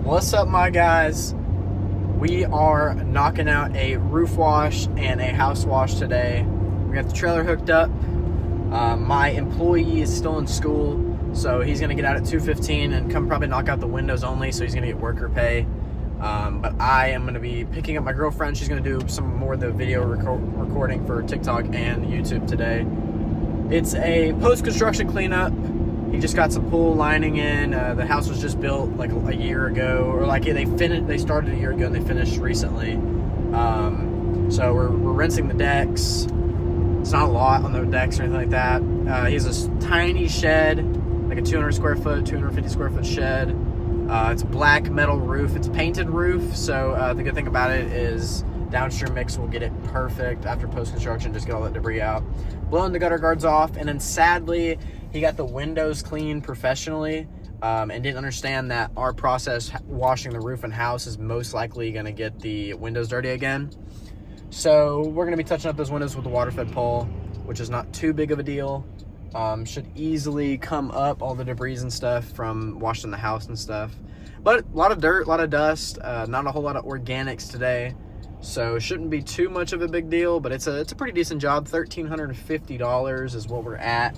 What's up, my guys? We are knocking out a roof wash and a house wash today. We got the trailer hooked up. My employee is still in school, so he's gonna get out at 2:15 and come probably knock out the windows only, so he's gonna get worker pay. But I am gonna be picking up my girlfriend. She's gonna do some more of the video recording for TikTok and YouTube today. It's a post-construction cleanup. He just got some pool lining in. The house was just built like a year ago, or like they started a year ago and they finished recently. So we're rinsing the decks. It's not a lot on the decks or anything like that. He has this tiny shed, like a 250 square foot shed. It's a black metal roof. It's a painted roof, so the good thing about it is downstream mix will get it perfect after post-construction, just get all that debris out. Blowing the gutter guards off, and then sadly, he got the windows cleaned professionally and didn't understand that our process washing the roof and house is most likely going to get the windows dirty again. So we're going to be touching up those windows with the water-fed pole, which is not too big of a deal. Should easily come up, all the debris and stuff from washing the house and stuff. But a lot of dirt, a lot of dust, not a whole lot of organics today. So it shouldn't be too much of a big deal, but it's a pretty decent job. $1,350 is what we're at.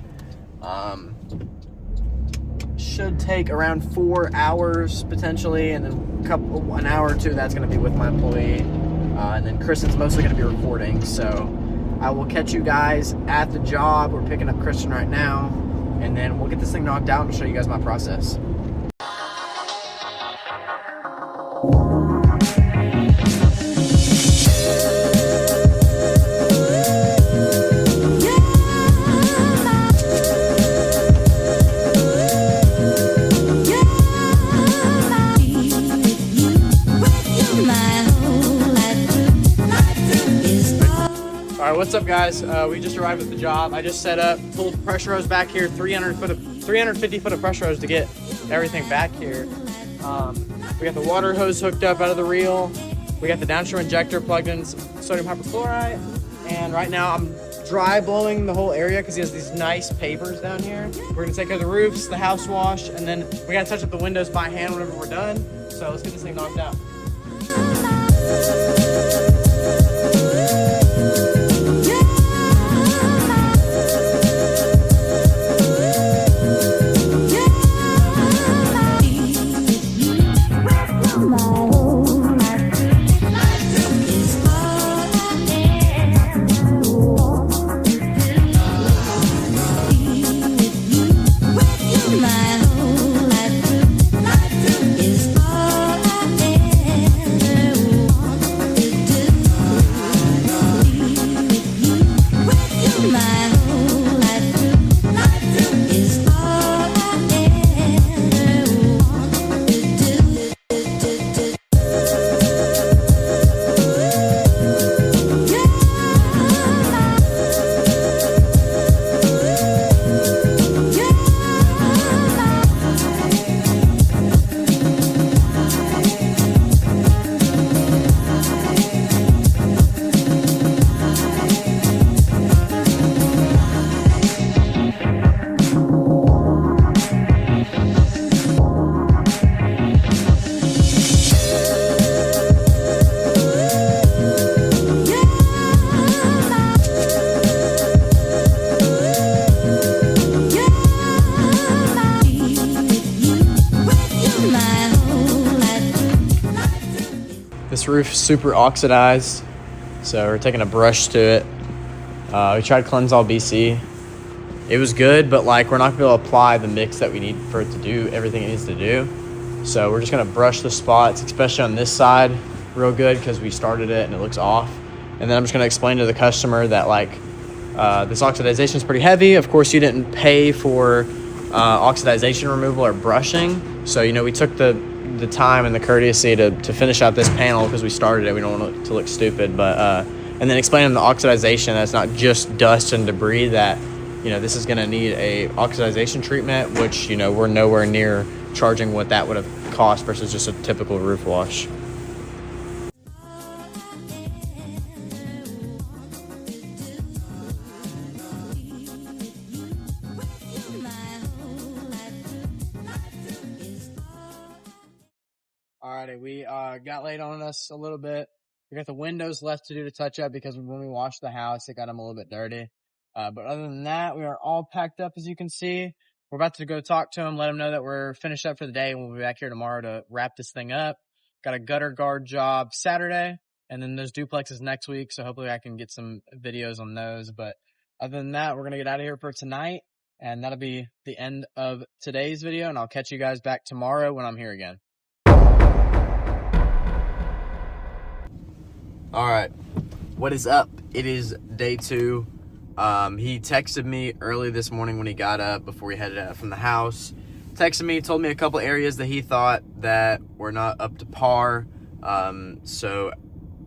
Should take around 4 hours potentially, and then an hour or two that's going to be with my employee, and then Kristen's mostly going to be recording. So I will catch you guys at the job. We're picking up Kristen right now, and then we'll get this thing knocked out and show you guys my process. All right, what's up, guys? We just arrived at the job. I just set up, pulled pressure hose back here, 350 foot of pressure hose to get everything back here. We got the water hose hooked up out of the reel. We got the downstream injector plugged in sodium hypochlorite. And right now I'm dry blowing the whole area because he has these nice pavers down here. We're gonna take care of the roofs, the house wash, and then we gotta touch up the windows by hand whenever we're done. So let's get this thing knocked out. This roof's super oxidized, so we're taking a brush to it. We tried Cleansall BC. It was good, but like we're not gonna be able to apply the mix that we need for it to do everything it needs to do. So we're just gonna brush the spots, especially on this side, real good because we started it and it looks off. And then I'm just gonna explain to the customer that like this oxidization is pretty heavy. Of course, you didn't pay for oxidization removal or brushing. So, you know, we took the time and the courtesy to finish out this panel because we started it. We don't want it to look stupid, but and then explaining the oxidization, that's not just dust and debris, that, you know, this is going to need a oxidization treatment, which, you know, we're nowhere near charging what that would have cost versus just a typical roof wash. Alrighty, we got late on us a little bit. We got the windows left to do to touch up because when we washed the house, it got them a little bit dirty. But other than that, we are all packed up, as you can see. We're about to go talk to them, let them know that we're finished up for the day, and we'll be back here tomorrow to wrap this thing up. Got a gutter guard job Saturday, and then those duplexes next week, so hopefully I can get some videos on those. But other than that, we're going to get out of here for tonight, and that'll be the end of today's video, and I'll catch you guys back tomorrow when I'm here again. All right, what is up? It is day 2. He texted me early this morning when he got up before he headed out from the house. Texted me, told me a couple areas that he thought that were not up to par. So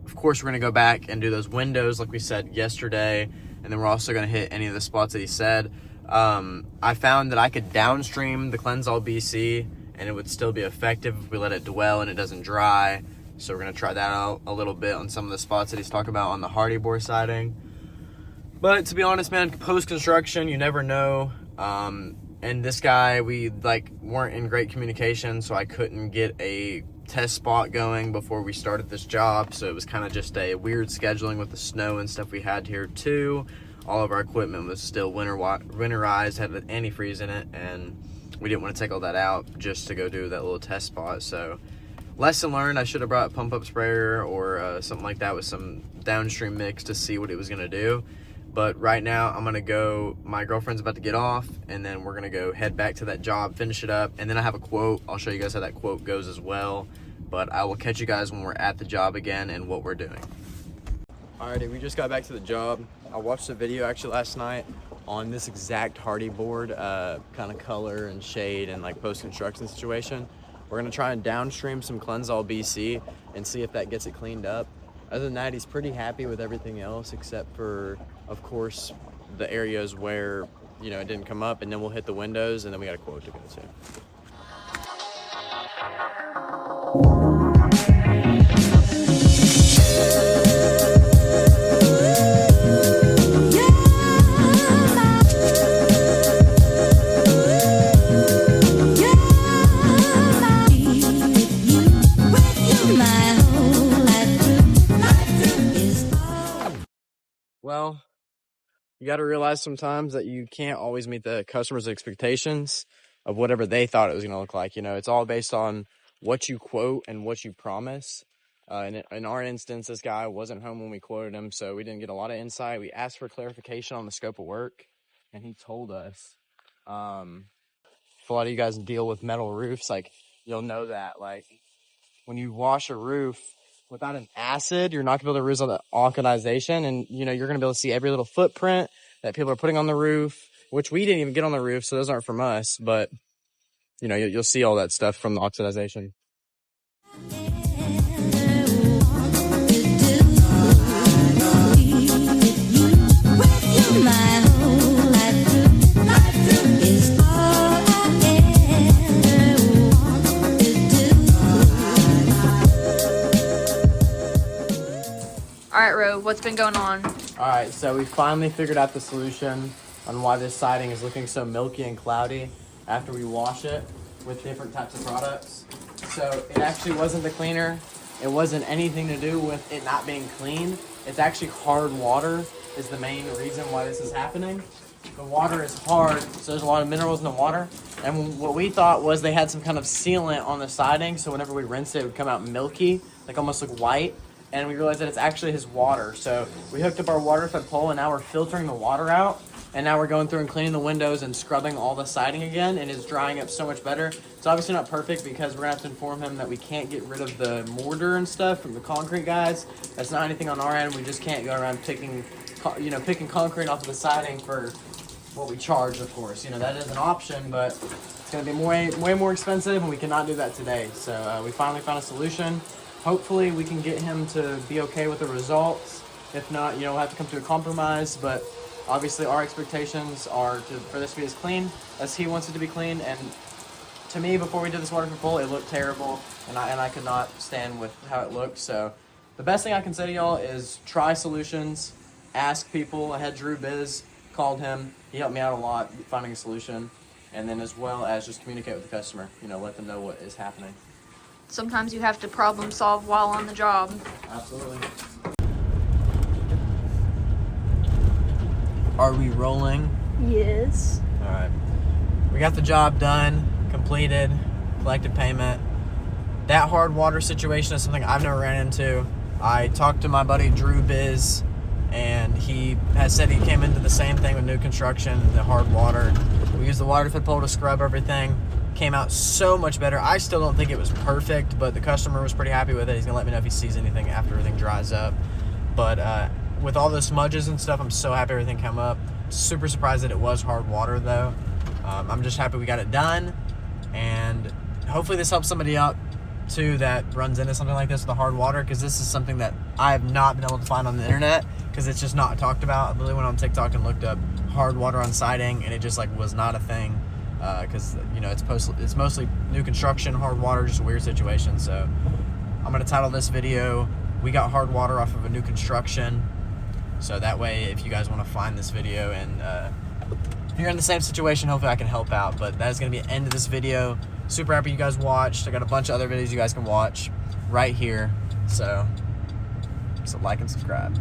of course we're gonna go back and do those windows like we said yesterday, and then we're also gonna hit any of the spots that he said. I found that I could downstream the Cleansall BC and it would still be effective if we let it dwell and it doesn't dry. So we're going to try that out a little bit on some of the spots that he's talking about on the hardy bore siding. But to be honest, man, post-construction, you never know. And this guy, we weren't in great communication, so I couldn't get a test spot going before we started this job. So it was kind of just a weird scheduling with the snow and stuff we had here too. All of our equipment was still winterized, had antifreeze in it, and we didn't want to take all that out just to go do that little test spot. So lesson learned, I should have brought a pump up sprayer or something like that with some downstream mix to see what it was going to do. But right now I'm going to go, my girlfriend's about to get off, and then we're going to go head back to that job, finish it up, and then I have a quote. I'll show you guys how that quote goes as well. But I will catch you guys when we're at the job again and what we're doing. Alrighty, we just got back to the job. I watched the video actually last night on this exact hardy board, kind of color and shade and post-construction situation. We're going to try and downstream some Cleansall BC and see if that gets it cleaned up. Other than that, he's pretty happy with everything else except for, of course, the areas where, it didn't come up, and then we'll hit the windows, and then we got a quote to go to. Well, you got to realize sometimes that you can't always meet the customer's expectations of whatever they thought it was going to look like. It's all based on what you quote and what you promise. In our instance, this guy wasn't home when we quoted him, so we didn't get a lot of insight. We asked for clarification on the scope of work, and he told us. If a lot of you guys deal with metal roofs, you'll know that, when you wash a roof without an acid, you're not gonna be able to resolve the oxidization, and you're gonna be able to see every little footprint that people are putting on the roof, which we didn't even get on the roof, so those aren't from us, but you'll see all that stuff from the oxidization. Alright, Ro, what's been going on? Alright, so we finally figured out the solution on why this siding is looking so milky and cloudy after we wash it with different types of products. So it actually wasn't the cleaner. It wasn't anything to do with it not being clean. It's actually hard water is the main reason why this is happening. The water is hard, so there's a lot of minerals in the water. And what we thought was they had some kind of sealant on the siding, so whenever we rinse it, it would come out milky, almost look white. And we realized that it's actually his water. So we hooked up our water fed pole, and now we're filtering the water out. And now we're going through and cleaning the windows and scrubbing all the siding again, and it's drying up so much better. It's obviously not perfect because we're gonna have to inform him that we can't get rid of the mortar and stuff from the concrete guys. That's not anything on our end. We just can't go around picking concrete off of the siding for what we charge, of course. That is an option, but it's gonna be way more expensive, and we cannot do that today. So we finally found a solution. Hopefully we can get him to be okay with the results. If not, we'll have to come to a compromise, but obviously our expectations are for this to be as clean as he wants it to be clean. And to me, before we did this water pull, it looked terrible, and I could not stand with how it looked. So the best thing I can say to y'all is try solutions, ask people. I had Drew Biz, called him. He helped me out a lot finding a solution, and then as well as just communicate with the customer, let them know what is happening. sometimes you have to problem solve while on the job. Absolutely. Are we rolling? Yes. All right. We got the job done, completed, collected payment. That hard water situation is something I've never ran into. I talked to my buddy Drew Biz, and he has said he came into the same thing with new construction, the hard water. We used the water foot pole to scrub everything. Came out so much better. I still don't think it was perfect, but the customer was pretty happy with it. He's gonna let me know if he sees anything after everything dries up. But with all the smudges and stuff, I'm so happy everything came up. Super surprised that it was hard water though. I'm just happy we got it done, and hopefully this helps somebody out too that runs into something like this with the hard water, because this is something that I have not been able to find on the internet because it's just not talked about. I literally went on TikTok and looked up hard water on siding, and it just like was not a thing, because you know it's mostly new construction. Hard water, just a weird situation. So I'm gonna title this video "We Got Hard Water Off of a New Construction," so that way if you guys want to find this video and if you're in the same situation, hopefully I can help out. But that is going to be the end of this video. Super happy you guys watched. I got a bunch of other videos you guys can watch right here. So like and subscribe.